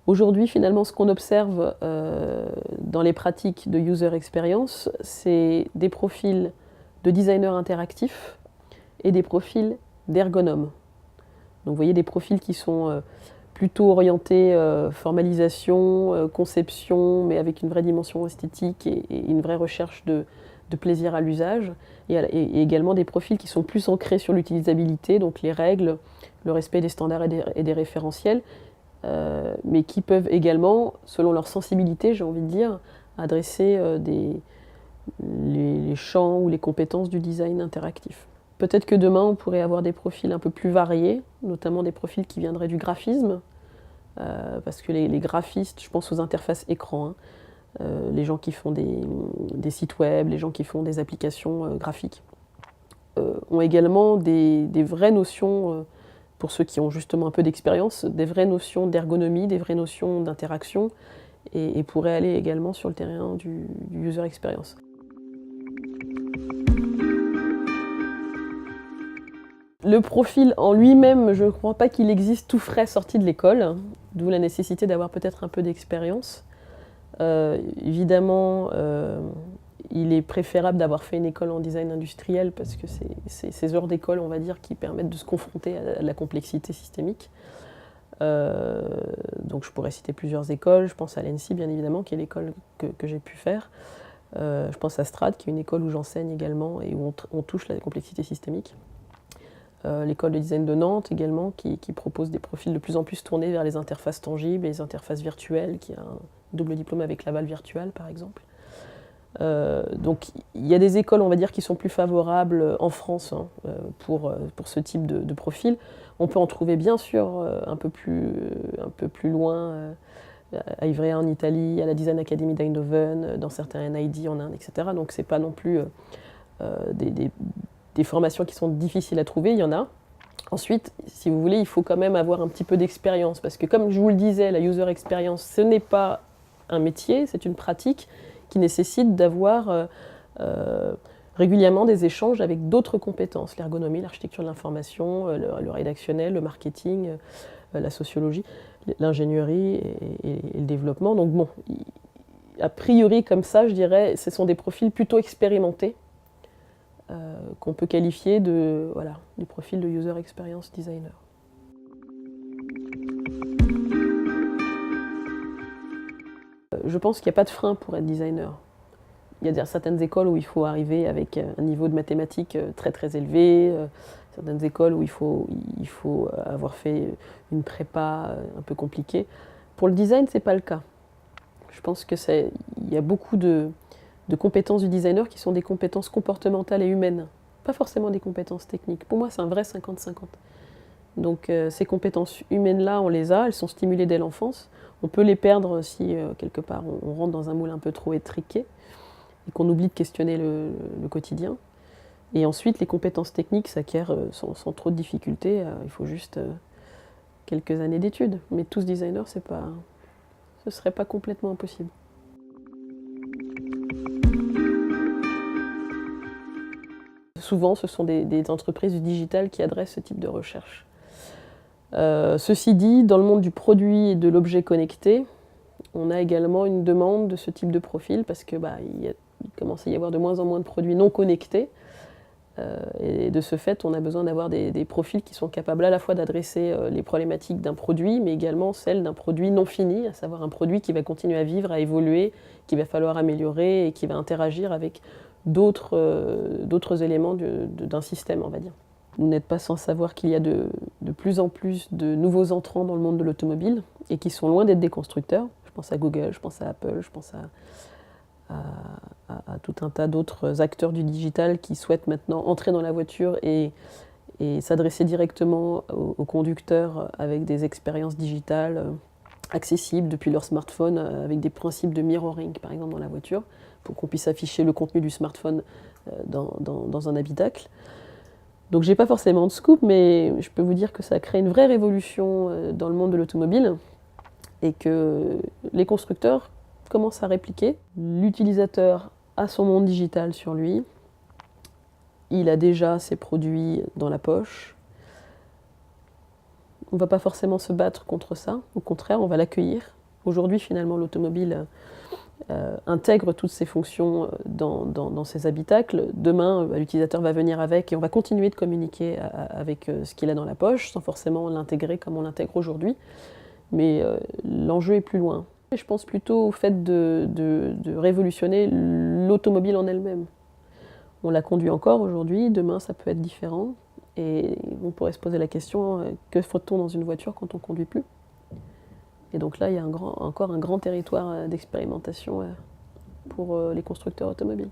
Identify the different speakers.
Speaker 1: Aujourd'hui, finalement, ce qu'on observe dans les pratiques de user experience, c'est des profils de designers interactifs et des profils d'ergonomes. Donc vous voyez des profils qui sont plutôt orientés formalisation, conception, mais avec une vraie dimension esthétique et une vraie recherche de plaisir à l'usage, et également des profils qui sont plus ancrés sur l'utilisabilité, donc les règles, le respect des standards et des référentiels, mais qui peuvent également, selon leur sensibilité, j'ai envie de dire, adresser les champs ou les compétences du design interactif. Peut-être que demain, on pourrait avoir des profils un peu plus variés, notamment des profils qui viendraient du graphisme, parce que les graphistes, je pense aux interfaces écran, hein, les gens qui font des sites web, les gens qui font des applications graphiques, ont également des vraies notions, pour ceux qui ont justement un peu d'expérience, des vraies notions d'ergonomie, des vraies notions d'interaction, et pourraient aller également sur le terrain du user experience. Le profil en lui-même, je ne crois pas qu'il existe tout frais sorti de l'école, d'où la nécessité d'avoir peut-être un peu d'expérience. Évidemment, il est préférable d'avoir fait une école en design industriel parce que c'est ces genres d'écoles, on va dire, qui permettent de se confronter à la complexité systémique. Donc je pourrais citer plusieurs écoles. Je pense à l'ENSI, bien évidemment, qui est l'école que j'ai pu faire. Je pense à Strad, qui est une école où j'enseigne également et où on touche la complexité systémique. L'école de design de Nantes également, qui propose des profils de plus en plus tournés vers les interfaces tangibles et les interfaces virtuelles, qui a un double diplôme avec Laval Virtual, par exemple. Donc il y a des écoles, on va dire, qui sont plus favorables en France, hein, pour ce type de profil. On peut en trouver bien sûr un peu plus loin, à Ivrea en Italie, à la Design Academy d'Eindhoven, dans certains NID en Inde, etc. Donc c'est pas non plus des formations qui sont difficiles à trouver, il y en a. Ensuite, si vous voulez, il faut quand même avoir un petit peu d'expérience, parce que comme je vous le disais, la user experience, ce n'est pas un métier, c'est une pratique qui nécessite d'avoir régulièrement des échanges avec d'autres compétences, l'ergonomie, l'architecture de l'information, le rédactionnel, le marketing, la sociologie, l'ingénierie et le développement. Donc bon, a priori comme ça, je dirais, ce sont des profils plutôt expérimentés, qu'on peut qualifier du profil de user experience designer. Je pense qu'il n'y a pas de frein pour être designer. Il y a certaines écoles où il faut arriver avec un niveau de mathématiques très très élevé, certaines écoles où il faut avoir fait une prépa un peu compliquée. Pour le design, ce n'est pas le cas. Je pense qu'il y a beaucoup de compétences du designer qui sont des compétences comportementales et humaines, pas forcément des compétences techniques. Pour moi, c'est un vrai 50-50. Donc ces compétences humaines-là, on les a, elles sont stimulées dès l'enfance. On peut les perdre si, quelque part, on rentre dans un moule un peu trop étriqué et qu'on oublie de questionner le quotidien. Et ensuite, les compétences techniques s'acquièrent sans trop de difficultés. Il faut juste quelques années d'études. Mais tous designers, ce ne serait pas complètement impossible. Souvent, ce sont des entreprises du digital qui adressent ce type de recherche. Ceci dit, dans le monde du produit et de l'objet connecté, on a également une demande de ce type de profil parce que il commence à y avoir de moins en moins de produits non connectés. Et de ce fait, on a besoin d'avoir des profils qui sont capables à la fois d'adresser les problématiques d'un produit, mais également celles d'un produit non fini, à savoir un produit qui va continuer à vivre, à évoluer, qu'il va falloir améliorer et qui va interagir avec d'autres éléments d'un système, on va dire. Vous n'êtes pas sans savoir qu'il y a de plus en plus de nouveaux entrants dans le monde de l'automobile et qui sont loin d'être des constructeurs. Je pense à Google, je pense à Apple, je pense à tout un tas d'autres acteurs du digital qui souhaitent maintenant entrer dans la voiture et s'adresser directement aux conducteurs avec des expériences digitales accessibles depuis leur smartphone, avec des principes de mirroring par exemple dans la voiture, pour qu'on puisse afficher le contenu du smartphone dans un habitacle. Donc j'ai pas forcément de scoop, mais je peux vous dire que ça crée une vraie révolution dans le monde de l'automobile et que les constructeurs commencent à répliquer. L'utilisateur a son monde digital sur lui, il a déjà ses produits dans la poche. On ne va pas forcément se battre contre ça, au contraire, on va l'accueillir Aujourd'hui, finalement, l'automobile intègre toutes ces fonctions dans ses habitacles. Demain, l'utilisateur va venir avec et on va continuer de communiquer avec ce qu'il a dans la poche, sans forcément l'intégrer comme on l'intègre aujourd'hui. Mais l'enjeu est plus loin. Et je pense plutôt au fait de révolutionner l'automobile en elle-même. On la conduit encore aujourd'hui, demain ça peut être différent. Et on pourrait se poser la question, que faut-on dans une voiture quand on ne conduit plus? Et donc là, il y a encore un grand territoire d'expérimentation pour les constructeurs automobiles.